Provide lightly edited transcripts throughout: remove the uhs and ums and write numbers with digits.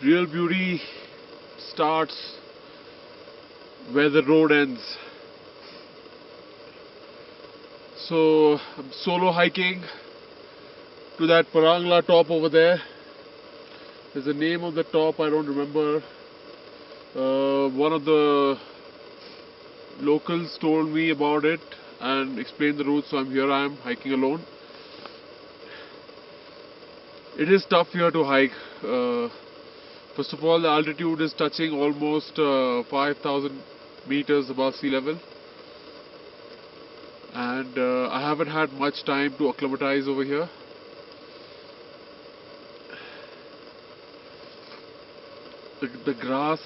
Real beauty starts where the road ends. So I'm solo hiking to that Parangla top over there. There's a name of the top, I don't remember. One of the locals told me about it and explained the route, so I am hiking alone. It is tough here to hike. First of all, the altitude is touching almost 5,000 meters above sea level, and I haven't had much time to acclimatize over here. The grass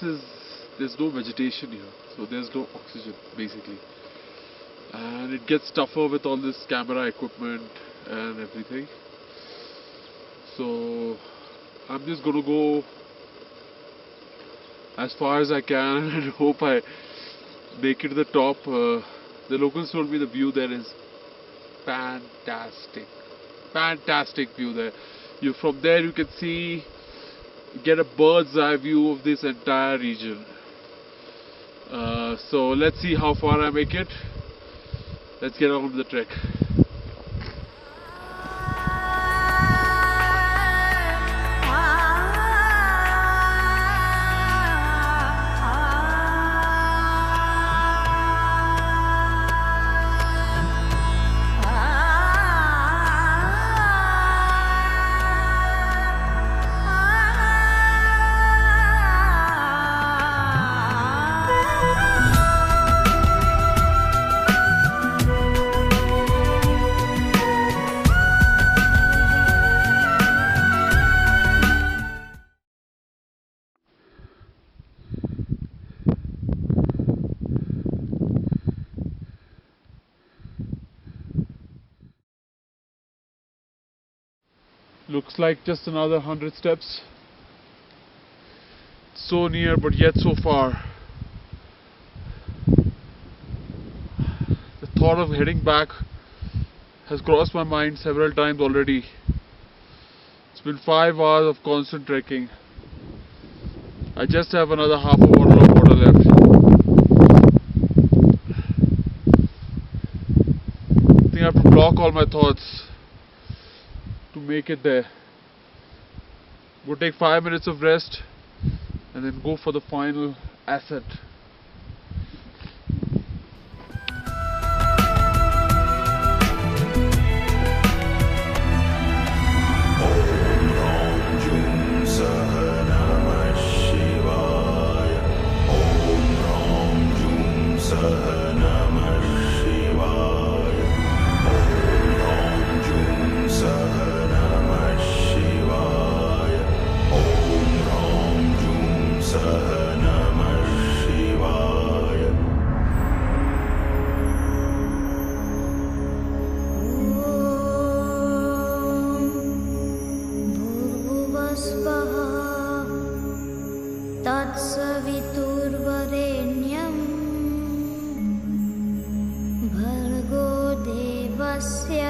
there's no vegetation here, so there's no oxygen basically, and it gets tougher with all this camera equipment and everything. So I'm just gonna go as far as I can and hope I make it to the top. The locals told me the view there is fantastic. Fantastic view there. From there you can get a bird's eye view of this entire region. So let's see how far I make it. Let's get on with the trek. Looks like just another 100 steps. So near, but yet so far. The thought of heading back has crossed my mind several times already. It's been 5 hours of constant trekking. I just have another half a bottle of water left. I think I have to block all my thoughts to make it there. We'll take 5 minutes of rest and then go for the final ascent. तत्सवितुर्वरेण्यं भर्गो देवस्य